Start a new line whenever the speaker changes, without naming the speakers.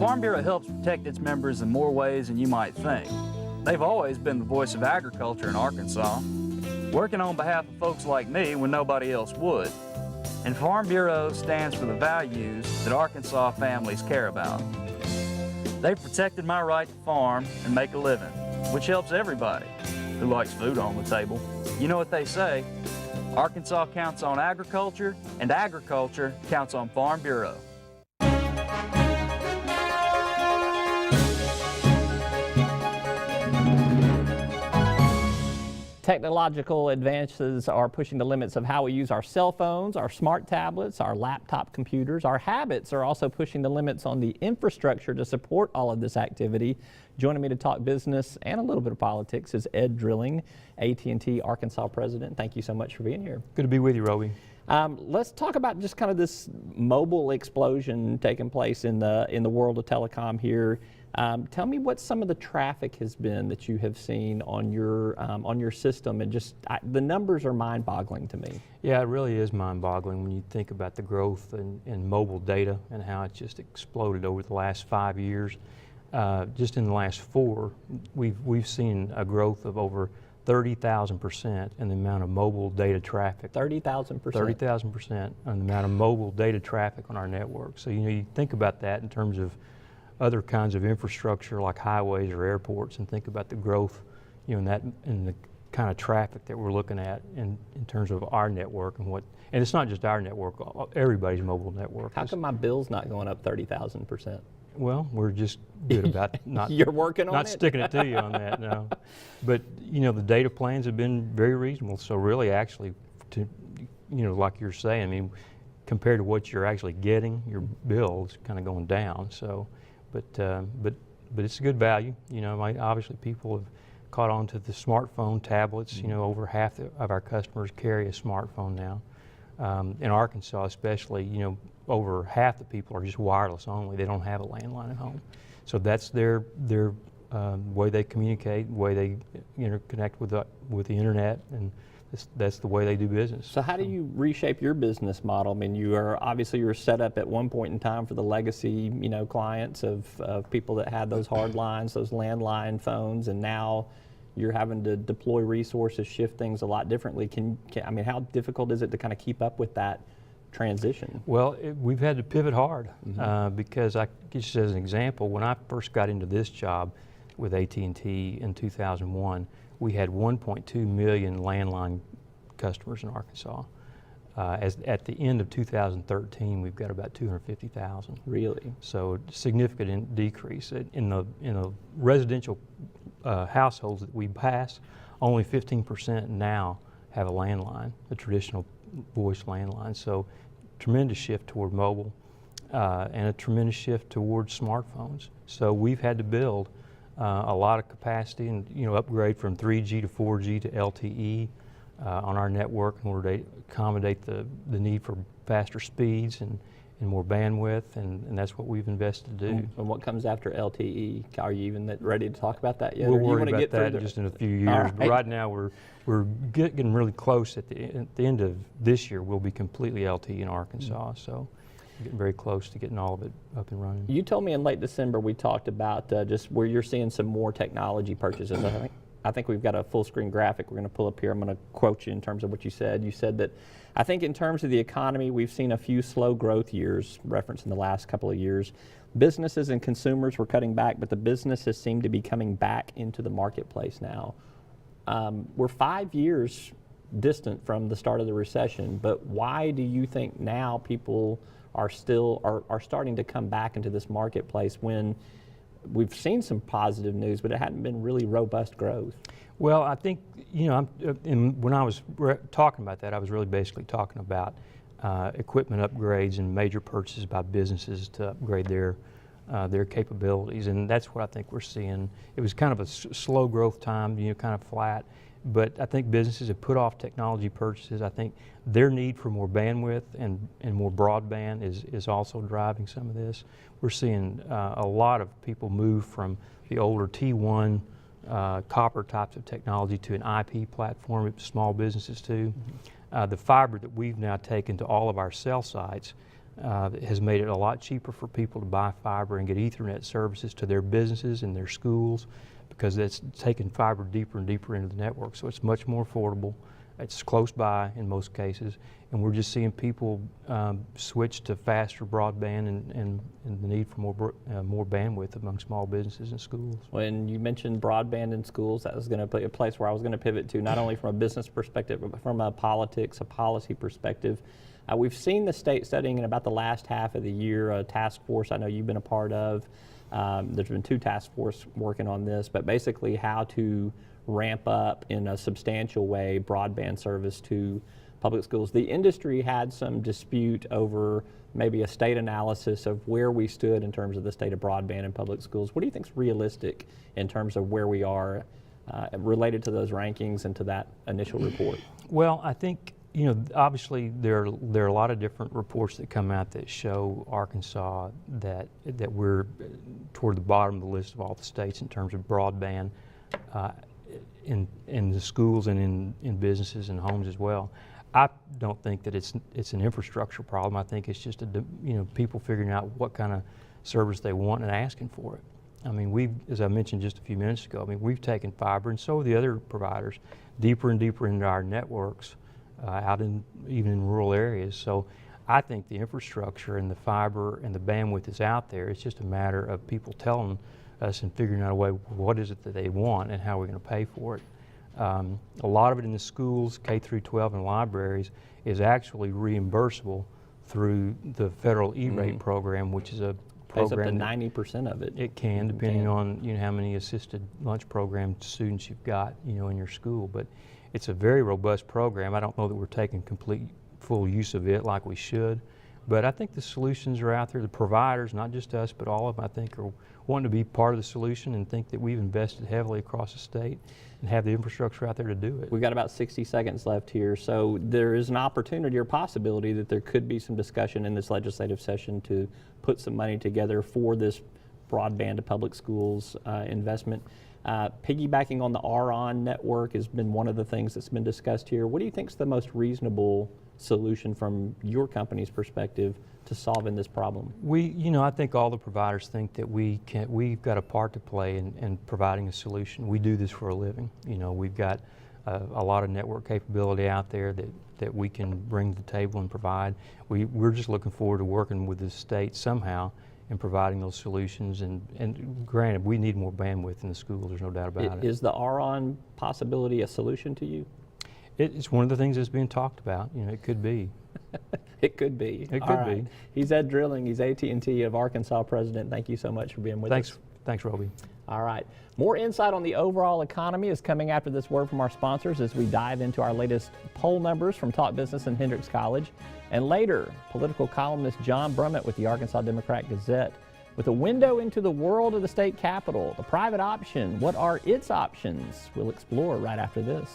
Farm Bureau helps protect its members in more ways than you might think. They've always been the voice of agriculture in Arkansas, working on behalf of folks like me when nobody else would. And Farm Bureau stands for the values that Arkansas families care about. They've protected my right to farm and make a living, which helps everybody who likes food on the table. You know what they say, Arkansas counts on agriculture, and agriculture counts on Farm Bureau.
Technological advances are pushing the limits of how we use our cell phones, our smart tablets, our laptop computers. Our habits are also pushing the limits on the infrastructure to support all of this activity. Joining me to talk business and a little bit of politics is Ed Drilling, AT&T Arkansas President. Thank you so much for being here.
Good to be with you, Roby.
Let's talk about just kind of this mobile explosion taking place in the world of telecom here. Tell me what some of the traffic has been that you have seen on your system, and just the numbers are mind-boggling to me.
Yeah, it really is mind-boggling when you think about the growth in mobile data and how it just exploded over the last 5 years. Just in the last 4, we've seen a growth of over 30,000% in the amount of mobile data traffic.
30,000%.
30,000% on the amount of mobile data traffic on our network. So you think about that in terms of other kinds of infrastructure like highways or airports, and think about the growth, in the kind of traffic that we're looking at in terms of our network and it's not just our network, everybody's mobile network.
How come my bill's not going up 30,000%?
Well, we're just good about not
You're working on
not sticking it to you on that, no. But the data plans have been very reasonable. So really, actually, like you're saying, I mean, compared to what you're actually getting, your bill is kind of going down. So, but it's a good value. Obviously people have caught on to the smartphone tablets. Over half of our customers carry a smartphone now. In Arkansas, especially, over half the people are just wireless only. They don't have a landline at home. So that's their way they communicate, way they interconnect with the internet, and that's the way they do business.
So how do you reshape your business model? I mean, you were set up at one point in time for the legacy, clients of people that had those hard lines, those landline phones, and now you're having to deploy resources, shift things a lot differently. How difficult is it to kind of keep up with that transition?
Well, we've had to pivot hard because just as an example, when I first got into this job with AT&T in 2001, we had 1.2 million landline customers in Arkansas. At the end of 2013, we've got about 250,000.
Really?
So significant decrease. In the residential households that we pass, only 15% now have a landline, a traditional voice landline. So tremendous shift toward mobile and a tremendous shift towards smartphones. So we've had to build a lot of capacity and upgrade from 3G to 4G to LTE on our network in order to accommodate the need for faster speeds and more bandwidth, and that's what we've invested to do. And
what comes after LTE? Are you even ready to talk about that yet?
We'll worry about that just in a few years. Right. But right now we're getting really close. At the end of this year, we'll be completely LTE in Arkansas. So we're getting very close to getting all of it up and running.
You told me in late December we talked about just where you're seeing some more technology purchases. I think we've got a full screen graphic we're going to pull up here. I'm going to quote you in terms of what you said. You said that, I think in terms of the economy, we've seen a few slow growth years, referenced in the last couple of years. Businesses and consumers were cutting back, but the businesses seem to be coming back into the marketplace now. We're 5 years distant from the start of the recession, but why do you think now people are starting to come back into this marketplace when we've seen some positive news, but it hadn't been really robust growth?
Well, I think, when I was talking about that, I was really basically talking about equipment upgrades and major purchases by businesses to upgrade their capabilities, and that's what I think we're seeing. It was kind of a slow growth time, kind of flat, but I think businesses have put off technology purchases. I think their need for more bandwidth and more broadband is also driving some of this. We're seeing a lot of people move from the older T1 copper types of technology to an IP platform, small businesses too. The fiber that we've now taken to all of our cell sites that has made it a lot cheaper for people to buy fiber and get Ethernet services to their businesses and their schools, because it's taken fiber deeper and deeper into the network. So it's much more affordable. It's close by in most cases, and we're just seeing people switch to faster broadband and the need for more bandwidth among small businesses and schools.
When you mentioned broadband in schools, that was going to be a place where I was going to pivot to, not only from a business perspective, but from a policy perspective. We've seen the state studying in about the last half of the year, a task force I know you've been a part of. There's been 2 task forces working on this, but basically how to ramp up in a substantial way broadband service to public schools. The industry had some dispute over maybe a state analysis of where we stood in terms of the state of broadband in public schools. What do you think is realistic in terms of where we are related to those rankings and to that initial report?
Well, I think, you know, obviously there are a lot of different reports that come out that show Arkansas that we're toward the bottom of the list of all the states in terms of broadband in the schools and in businesses and homes as well. I don't think that it's an infrastructure problem. I think it's just people figuring out what kind of service they want and asking for it. I mean, as I mentioned just a few minutes ago, I mean, we've taken fiber, and so have the other providers, deeper and deeper into our networks, even in rural areas. So I think the infrastructure and the fiber and the bandwidth is out there. It's just a matter of people telling us and figuring out a way, what is it that they want and how we're going to pay for it. A lot of it in the schools, K through 12 and libraries, is actually reimbursable through the federal E-rate program, which is a program.
Pays up to 90% of it.
It can, depending on how many assisted lunch program students you've got in your school. But it's a very robust program. I don't know that we're taking full use of it like we should. But I think the solutions are out there. The providers, not just us, but all of them, I think, are wanting to be part of the solution and think that we've invested heavily across the state and have the infrastructure out there to do it.
We've got about 60 seconds left here, so there is an opportunity or possibility that there could be some discussion in this legislative session to put some money together for this broadband to public schools investment. Piggybacking on the RON network has been one of the things that's been discussed here. What do you think is the most reasonable solution from your company's perspective to solving this problem?
I think all the providers think that we've got a part to play in providing a solution. We do this for a living. We've got a lot of network capability out there that we can bring to the table and provide. We're just looking forward to working with the state somehow and providing those solutions. And granted, we need more bandwidth in the schools, there's no doubt about it.
Is the RON possibility a solution to you?
It's one of the things that's being talked about. It could be.
It could be.
It could be.
He's Ed Drilling. He's AT&T of Arkansas President. Thank you so much for being with us.
Thanks, Roby.
All right. More insight on the overall economy is coming after this word from our sponsors as we dive into our latest poll numbers from Talk Business and Hendrix College. And later, political columnist John Brummett with the Arkansas Democrat-Gazette with a window into the world of the state capitol, the private option. What are its options? We'll explore right after this.